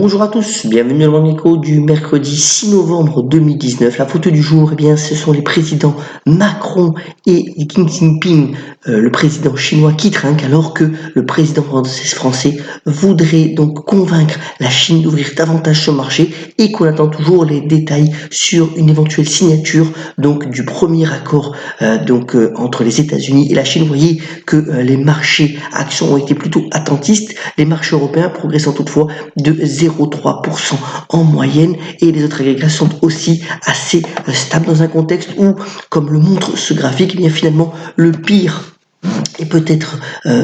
Bonjour à tous, bienvenue dans le micro du mercredi 6 novembre 2019. La photo du jour, eh bien, ce sont les présidents Macron et Xi Jinping, le président chinois qui trinque, alors que le président français voudrait donc convaincre la Chine d'ouvrir davantage son marché et qu'on attend toujours les détails sur une éventuelle signature donc du premier accord entre les États-Unis et la Chine. Vous voyez que les marchés actions ont été plutôt attentistes, les marchés européens progressant toutefois de 0,3% en moyenne, et les autres agrégats sont aussi assez stables dans un contexte où, comme le montre ce graphique, eh bien finalement le pire est peut-être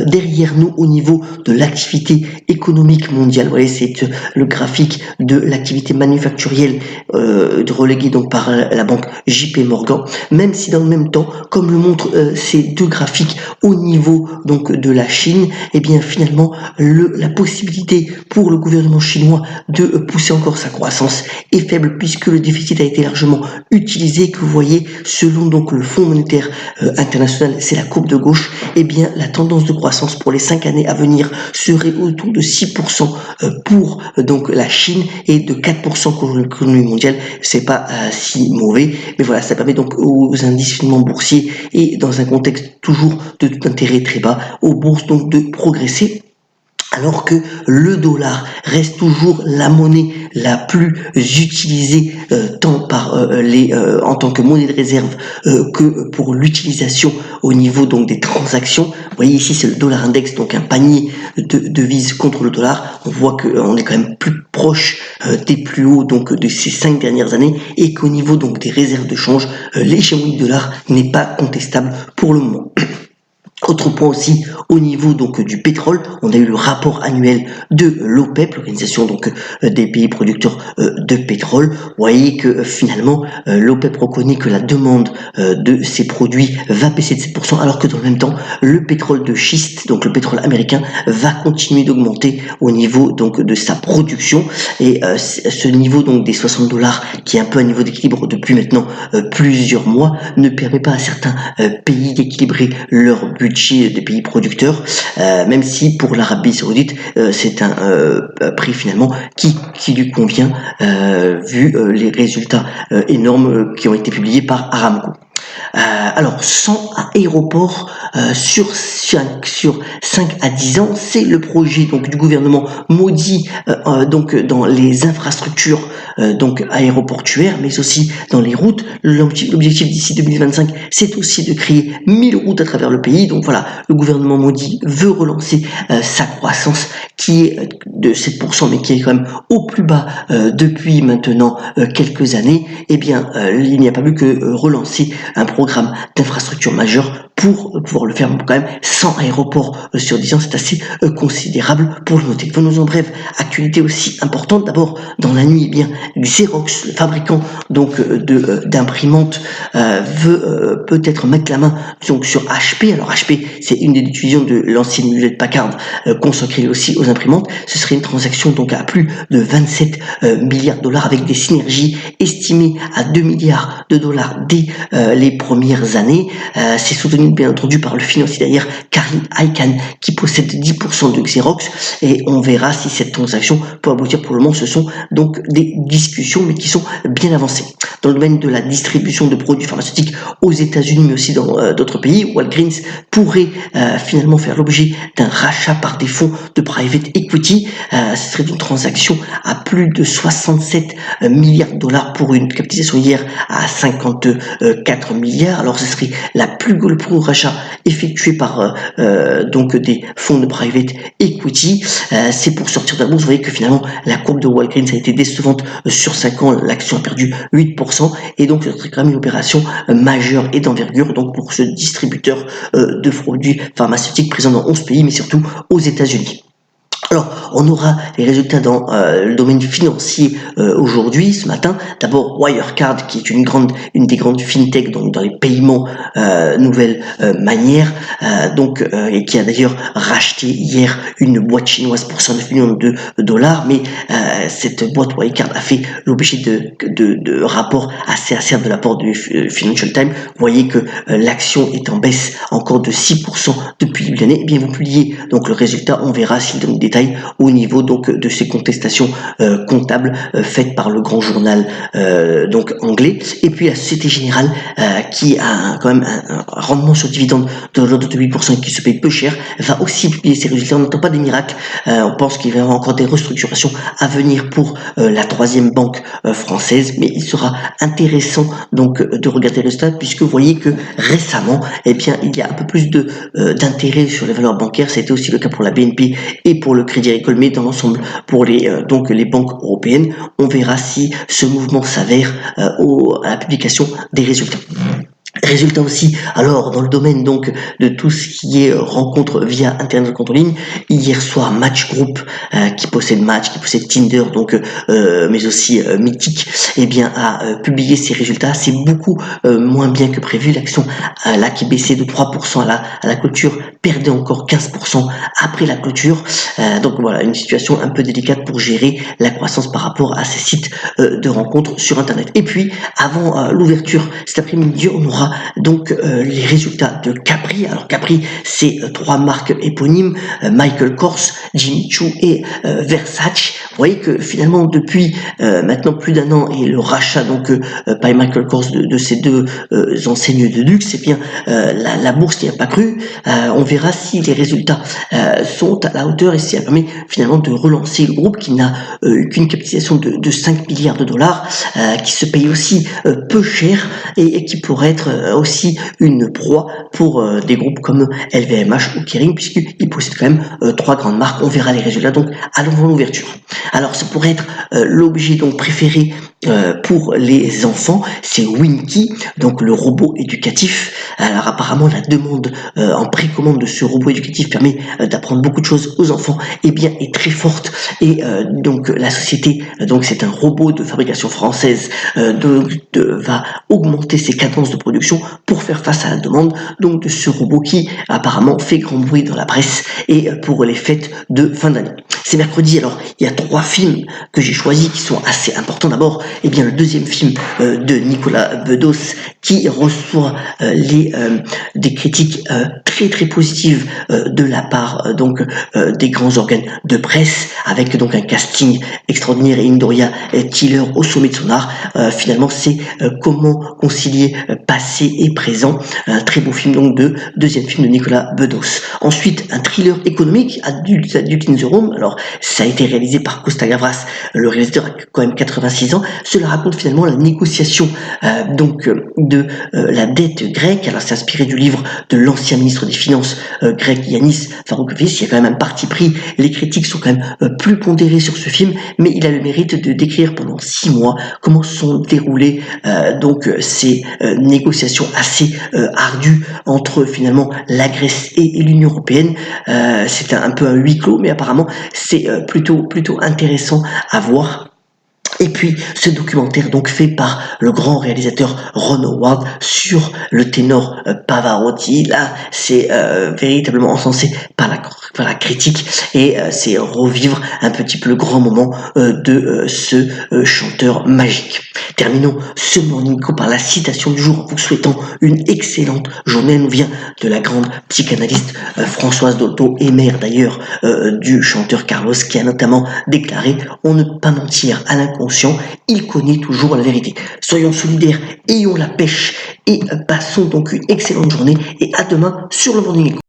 derrière nous au niveau de l'activité économique mondiale. Vous voyez, c'est le graphique de l'activité manufacturielle reléguée donc par la banque JP Morgan, même si dans le même temps, comme le montrent ces deux graphiques au niveau donc de la Chine, eh bien finalement la possibilité pour le gouvernement chinois de pousser encore sa croissance est faible, puisque le déficit a été largement utilisé, que vous voyez selon donc le Fonds monétaire international, c'est la courbe de gauche. Eh bien, la tendance de croissance pour les 5 années à venir serait autour de 6% pour donc la Chine et de 4% pour l'économie mondiale. C'est pas si mauvais, mais voilà, ça permet donc aux indices finalement boursiers et dans un contexte toujours de taux d'intérêt très bas, aux bourses donc de progresser. Alors que le dollar reste toujours la monnaie la plus utilisée tant par en tant que monnaie de réserve que pour l'utilisation au niveau donc des transactions. Vous voyez ici, c'est le dollar index, donc un panier de devises contre le dollar. On voit qu'on est quand même plus proche des plus hauts donc de ces 5 dernières années, et qu'au niveau donc des réserves de change, l'hégémonie du dollar n'est pas contestable pour le moment. Autre point aussi au niveau donc du pétrole, on a eu le rapport annuel de l'OPEP, l'organisation donc des pays producteurs de pétrole. Vous voyez que finalement l'OPEP reconnaît que la demande de ces produits va baisser de 7%, alors que dans le même temps le pétrole de schiste, donc le pétrole américain, va continuer d'augmenter au niveau donc de sa production, et ce niveau donc des $60 qui est un peu un niveau d'équilibre depuis maintenant plusieurs mois ne permet pas à certains pays d'équilibrer leur budget des pays producteurs, même si pour l'Arabie Saoudite c'est un prix finalement qui lui convient vu les résultats énormes qui ont été publiés par Aramco. Alors 100 aéroports sur 5 à 10 ans, c'est le projet donc du gouvernement Modi donc dans les infrastructures donc aéroportuaires, mais aussi dans les routes. L'objectif d'ici 2025, c'est aussi de créer 1000 routes à travers le pays. Donc voilà, le gouvernement Modi veut relancer sa croissance qui est de 7%, mais qui est quand même au plus bas depuis maintenant quelques années. Eh bien, il n'y a pas plus que relancer un programme d'infrastructure majeure pour pouvoir le faire. Quand même 100 aéroports sur 10 ans, c'est assez considérable pour le noter. Venons en bref, actualité aussi importante. D'abord, dans la nuit, eh bien Xerox, le fabricant donc d'imprimantes, veut peut-être mettre la main donc sur HP. Alors HP, c'est une des divisions de l'ancienne Hewlett Packard consacrée aussi aux imprimantes. Ce serait une transaction donc à plus de 27 milliards de dollars, avec des synergies estimées à 2 milliards de dollars dès les premières années. C'est soutenu bien entendu par le financier derrière, Carl Icahn, qui possède 10% de Xerox, et on verra si cette transaction peut aboutir. Pour le moment, ce sont donc des discussions, mais qui sont bien avancées. Dans le domaine de la distribution de produits pharmaceutiques aux États-Unis, mais aussi dans d'autres pays, Walgreens pourrait finalement faire l'objet d'un rachat par des fonds de private equity. Ce serait une transaction à plus de 67 milliards de dollars pour une capitalisation hier à 54 milliards. Alors ce serait le plus gros rachat effectué par donc des fonds de private equity. C'est pour sortir de la bourse. Vous voyez que finalement la courbe de Walgreens a été décevante sur 5 ans. L'action a perdu 8%, et donc ce serait quand même une opération majeure et d'envergure donc pour ce distributeur de produits pharmaceutiques présent dans 11 pays, mais surtout aux États-Unis. Alors, on aura les résultats dans le domaine financier aujourd'hui, ce matin. D'abord, Wirecard, qui est une des grandes fintech donc dans les paiements nouvelle manière, et qui a d'ailleurs racheté hier une boîte chinoise pour 109 millions de dollars. Mais cette boîte Wirecard a fait l'objet de rapports assez acerbes de la part du Financial Times. Vous voyez que l'action est en baisse encore de 6% depuis le début de l'année. Eh bien, vous publiez donc le résultat. On verra s'il donne des détails détails au niveau donc de ces contestations comptables faites par le grand journal donc anglais. Et puis la Société Générale qui a quand même un rendement sur dividende de l'ordre de 8% et qui se paye peu cher, va aussi publier ses résultats. On n'entend pas des miracles, on pense qu'il va y avoir encore des restructurations à venir pour la troisième banque française, mais il sera intéressant donc de regarder les résultats, puisque vous voyez que récemment, eh bien, il y a un peu plus d'intérêt sur les valeurs bancaires. C'était aussi le cas pour la BNP et pour le Crédit Agricole, mais dans l'ensemble pour donc les banques européennes. On verra si ce mouvement s'avère à la publication des résultats. Résultat aussi, alors dans le domaine donc de tout ce qui est rencontre via internet en ligne, hier soir Match Group qui possède Match, qui possède Tinder donc mais aussi Mythic, eh bien a publié ses résultats. C'est beaucoup moins bien que prévu. L'action là qui baissait de 3% à la clôture perdait encore 15% après la clôture. Donc voilà, une situation un peu délicate pour gérer la croissance par rapport à ces sites de rencontres sur internet. Et puis avant l'ouverture cet après-midi, on aura donc les résultats de Capri. Alors Capri, c'est trois marques éponymes, Michael Kors, Jimmy Choo et Versace. Vous voyez que finalement depuis maintenant plus d'un an et le rachat donc par Michael Kors de ces deux enseignes de luxe, eh bien la bourse n'y a pas cru. On verra si les résultats sont à la hauteur et si ça permet finalement de relancer le groupe qui n'a qu'une capitalisation de 5 milliards de dollars, qui se paye aussi peu cher et qui pourrait être aussi une proie pour des groupes comme LVMH ou Kering, puisqu'ils possèdent quand même trois grandes marques. On verra les résultats donc avant l'ouverture. Alors ça pourrait être l'objet donc préféré pour les enfants, c'est Winky, donc le robot éducatif. Alors apparemment la demande en précommande de ce robot éducatif permet d'apprendre beaucoup de choses aux enfants, et bien est très forte, et donc la société, donc c'est un robot de fabrication française, va augmenter ses cadences de production pour faire face à la demande donc de ce robot qui apparemment fait grand bruit dans la presse et pour les fêtes de fin d'année. C'est mercredi, alors il y a trois films que j'ai choisis qui sont assez importants. D'abord, eh bien le deuxième film de Nicolas Bedos qui reçoit des critiques très positives de la part donc des grands organes de presse, avec donc un casting extraordinaire et une Doria Tiller au sommet de son art. Finalement, c'est comment concilier passé et présent. Un très beau film donc deuxième film de Nicolas Bedos. Ensuite, un thriller économique, Adulte in the Room. Alors, ça a été réalisé par Costa Gavras, le réalisateur a quand même 86 ans. Cela raconte finalement la négociation de la dette grecque. Alors, c'est inspiré du livre de l'ancien ministre des Finances grec Yanis Varoufakis. Il y a quand même un parti pris. Les critiques sont quand même plus pondérées sur ce film, mais il a le mérite de décrire pendant 6 mois comment sont déroulées ces négociations assez ardues entre finalement la Grèce et l'Union européenne. C'est un peu un huis clos, mais apparemment c'est plutôt intéressant à voir. Et puis ce documentaire donc fait par le grand réalisateur Ron Howard sur le ténor Pavarotti. Là c'est véritablement encensé par la critique, et c'est revivre un petit peu le grand moment de ce chanteur magique. Terminons ce Morning Call par la citation du jour en vous souhaitant une excellente journée. Elle nous vient de la grande psychanalyste Françoise Dolto, et mère d'ailleurs du chanteur Carlos, qui a notamment déclaré: on ne peut pas mentir à l'inconscient, il connaît toujours la vérité. Soyons solidaires, ayons la pêche et passons donc une excellente journée, et à demain sur le Morning Call.